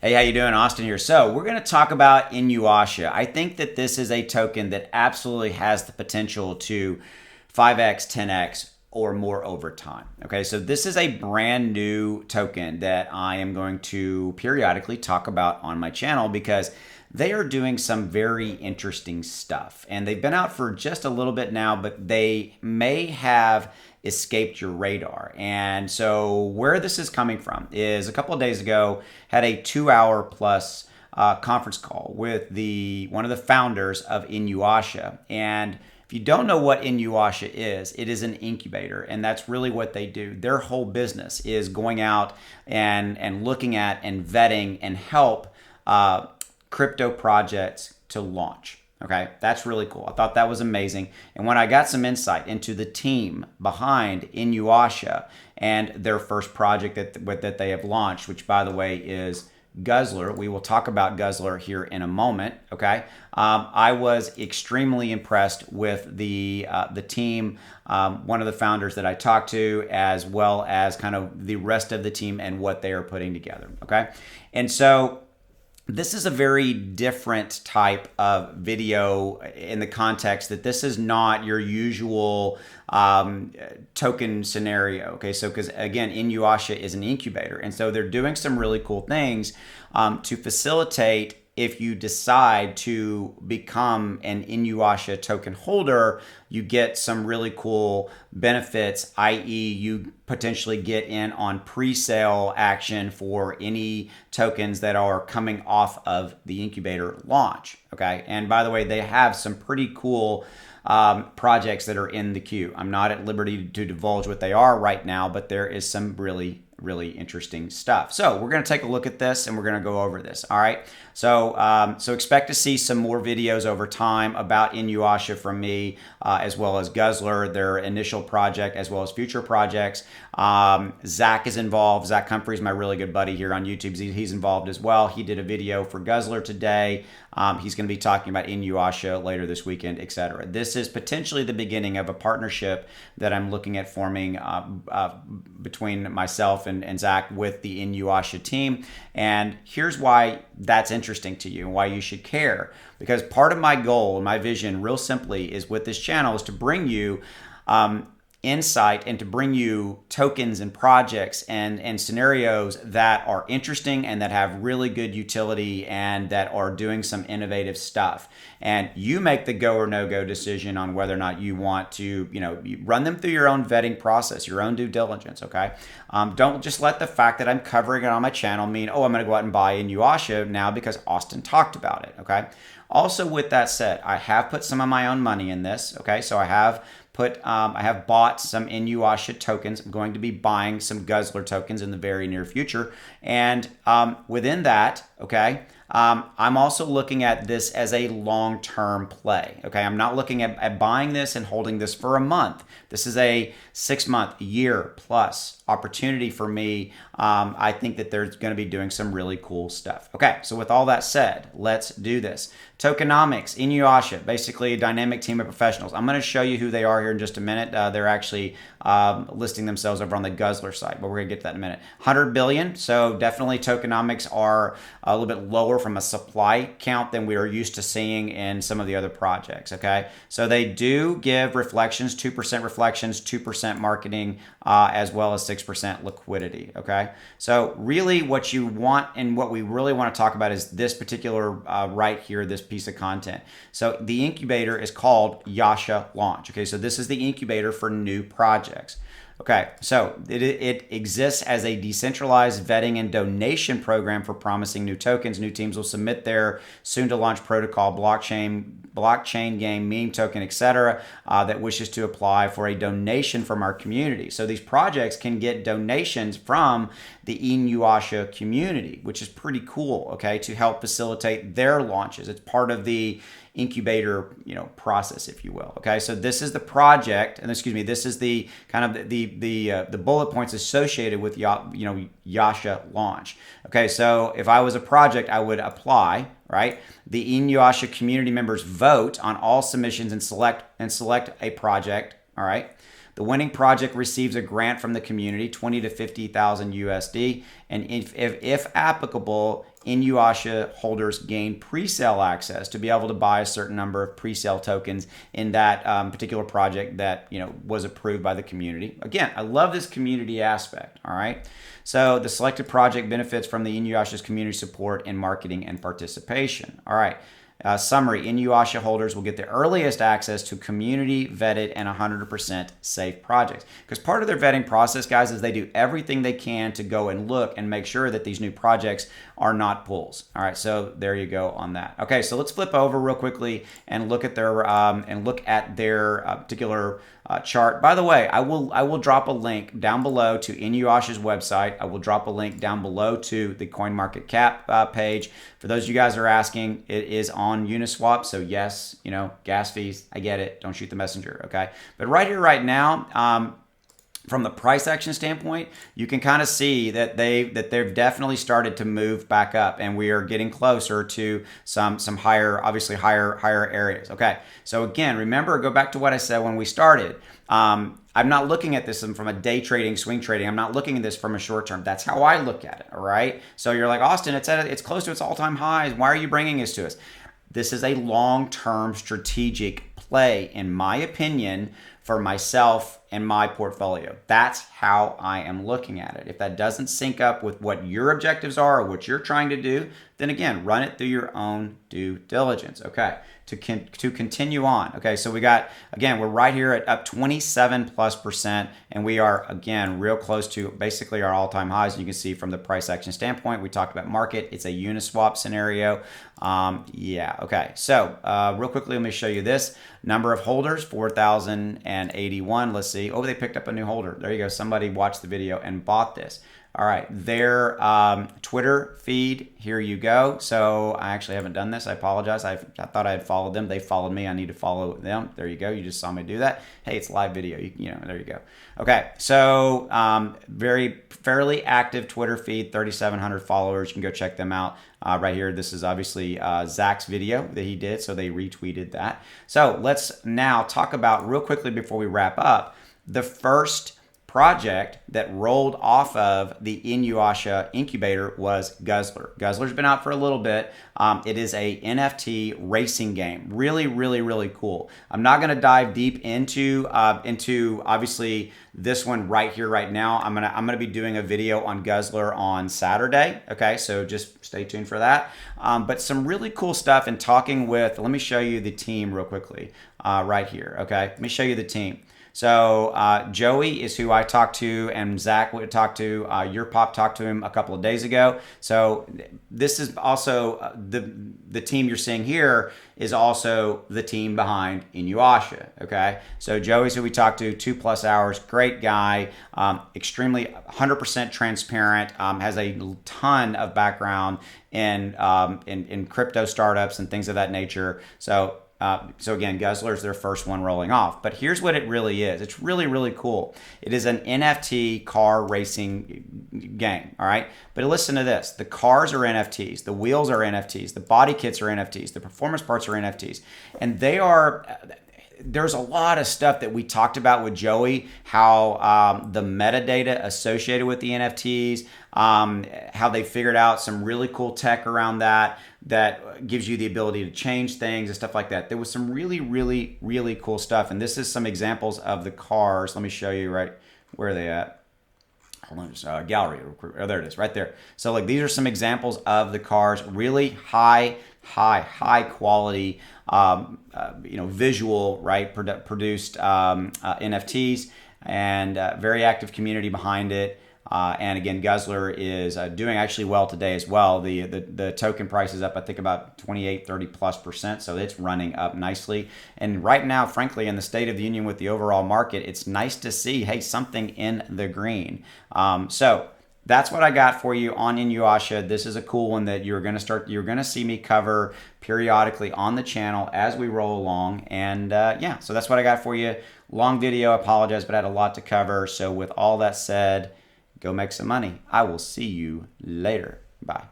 Hey, how you doing? Austin here. So we're going to talk about Inuasha. I think that this is a token that absolutely has the potential to 5x, 10x, or more over time. Okay, so this is a brand new token that I am going to periodically talk about on my channel because they are doing some very interesting stuff. And they've been out for just a little bit now, but they may have escaped your radar. And so where this is coming from is a couple of days ago, had a 2-hour plus conference call with one of the founders of Inuasha. And if you don't know what Inuasha is, it is an incubator, and that's really what they do. Their whole business is going out and looking at and vetting and help crypto projects to launch. Okay, that's really cool. I thought that was amazing. And when I got some insight into the team behind Inuasha and their first project that they have launched, which by the way is Guzzler. We will talk about Guzzler here in a moment. Okay, I was extremely impressed with the team, one of the founders that I talked to, as well as kind of the rest of the team and what they are putting together. Okay, and so this is a very different type of video in the context that this is not your usual token scenario. Okay, so because again, Inuasha is an incubator, and so they're doing some really cool things to facilitate if you decide to become an Inuasha token holder, you get some really cool benefits, i.e. you potentially get in on pre-sale action for any tokens that are coming off of the incubator launch. Okay, and by the way, they have some pretty cool projects that are in the queue. I'm not at liberty to divulge what they are right now, but there is some really interesting stuff. So we're going to take a look at this and we're going to go over this. All right. So expect to see some more videos over time about Inuasha from me, as well as Guzzler, their initial project, as well as future projects. Zach is involved. Zach Humphrey is my really good buddy here on YouTube. He's involved as well. He did a video for Guzzler today. He's going to be talking about Inuasha later this weekend, etc. This is potentially the beginning of a partnership that I'm looking at forming between myself and Zach with the Inuasha team. And here's why that's interesting to you and why you should care. Because part of my goal and my vision, real simply, is with this channel is to bring you insight and to bring you tokens and projects and scenarios that are interesting and that have really good utility and that are doing some innovative stuff. And you make the go or no go decision on whether or not you want to, you run them through your own vetting process, your own due diligence. Okay. Don't just let the fact that I'm covering it on my channel mean, oh, I'm going to go out and buy Inuasha now because Austin talked about it. Okay. Also, with that said, I have put some of my own money in this. Okay. So I have bought some Inuasha tokens. I'm going to be buying some Guzzler tokens in the very near future. And within that, okay, I'm also looking at this as a long-term play. Okay, I'm not looking at buying this and holding this for a month. This is a 6-month, year plus opportunity for me. I think that they're going to be doing some really cool stuff. Okay, so with all that said, let's do this. Tokenomics, Inuasha, basically a dynamic team of professionals. I'm going to show you who they are here in just a minute. They're actually listing themselves over on the Guzzler site, but we're going to get to that in a minute. 100 billion, so definitely tokenomics are a little bit lower from a supply count than we are used to seeing in some of the other projects, okay? So they do give reflections, 2% reflections, 2% marketing, as well as 6% liquidity, okay? So really what you want and what we really want to talk about is this particular right here, this piece of content. So the incubator is called YashaLaunch, okay? So this is the incubator for new projects. Okay, so it exists as a decentralized vetting and donation program for promising new tokens. New teams will submit their soon-to-launch protocol, blockchain game, meme token, etc., that wishes to apply for a donation from our community. So these projects can get donations from the Inuasha community, which is pretty cool, okay, to help facilitate their launches. It's part of the incubator, process, if you will. Okay, so this is the project, and this is the kind of the bullet points associated with YashaLaunch. Okay, so if I was a project, I would apply. Right, the Inuasha community members vote on all submissions and select a project. All right. The winning project receives a grant from the community, 20 to 50,000 USD, and if applicable, Inuasha holders gain pre-sale access to be able to buy a certain number of pre-sale tokens in that particular project that was approved by the community. Again, I love this community aspect. All right. So the selected project benefits from the Inuasha's community support and marketing and participation. All right. Summary, Inuasha holders will get the earliest access to community vetted and 100% safe projects. Because part of their vetting process, guys, is they do everything they can to go and look and make sure that these new projects are not pools. All right, so there you go on that. Okay, so let's flip over real quickly and look at their particular chart. By the way, I will drop a link down below to Inuasha's website. I will drop a link down below to the CoinMarketCap page. For those of you guys who are asking, it is on Uniswap. So yes, gas fees, I get it. Don't shoot the messenger, okay? But right here, right now, from the price action standpoint, you can kind of see that they've definitely started to move back up, and we are getting closer to some higher, obviously higher areas. Okay, so again, remember, go back to what I said when we started. I'm not looking at this from a day trading, swing trading. I'm not looking at this from a short term. That's how I look at it. All right. So you're like, Austin, it's close to its all-time highs. Why are you bringing this to us? This is a long-term strategic play, in my opinion, for myself and my portfolio. That's how I am looking at it. If that doesn't sync up with what your objectives are or what you're trying to do, then again, run it through your own due diligence. Okay, to continue on. Okay, so we got, again, we're right here at up 27+%, and we are, again, real close to basically our all-time highs. You can see from the price action standpoint, we talked about market. It's a Uniswap scenario. Yeah, okay. So real quickly, let me show you this. Number of holders, 4,081. Let's see. Oh, they picked up a new holder. There you go. Somebody watched the video and bought this. All right, their Twitter feed, here you go. So I actually haven't done this. I apologize. I thought I had followed them. They followed me. I need to follow them. There you go. You just saw me do that. Hey, it's live video. There you go. Okay, so fairly active Twitter feed, 3,700 followers. You can go check them out. Right here, this is obviously Zach's video that he did, so they retweeted that. So let's now talk about, real quickly before we wrap up, the first project that rolled off of the Inuasha Incubator was Guzzler. Guzzler's been out for a little bit. It is a NFT racing game. Really, really, really cool. I'm not going to dive deep into obviously this one right here, right now. I'm gonna be doing a video on Guzzler on Saturday. Okay, so just stay tuned for that. But some really cool stuff in talking with. Let me show you the team real quickly. Right here. Okay, let me show you the team. So Joey is who I talked to, and Zach would talk to. Your Pop talked to him a couple of days ago. So this is also the team you're seeing here is also the team behind Inuasha. Okay, so Joey's who we talked to, 2+ hours. Great guy, extremely 100% transparent. Has a ton of background in crypto startups and things of that nature. So again, Guzzler's their first one rolling off. But here's what it really is. It's really, really cool. It is an NFT car racing game, all right? But listen to this. The cars are NFTs. The wheels are NFTs. The body kits are NFTs. The performance parts are NFTs. And there's a lot of stuff that we talked about with Joey, how the metadata associated with the NFTs, how they figured out some really cool tech around that gives you the ability to change things and stuff like that. There was some really, really, really cool stuff. And this is some examples of the cars. Let me show you right where are they at. Hold on, just gallery. Oh, there it is, right there. So like these are some examples of the cars. Really high quality, visual, right, produced NFTs, and very active community behind it. And again, Guzzler is doing actually well today as well. The token price is up, I think, about 28-30+%. So it's running up nicely. And right now, frankly, in the State of the Union with the overall market, it's nice to see, hey, something in the green. So that's what I got for you on Inuasha. This is a cool one that you're going to see me cover periodically on the channel as we roll along. And yeah, so that's what I got for you. Long video, I apologize, but I had a lot to cover. So with all that said, go make some money. I will see you later. Bye.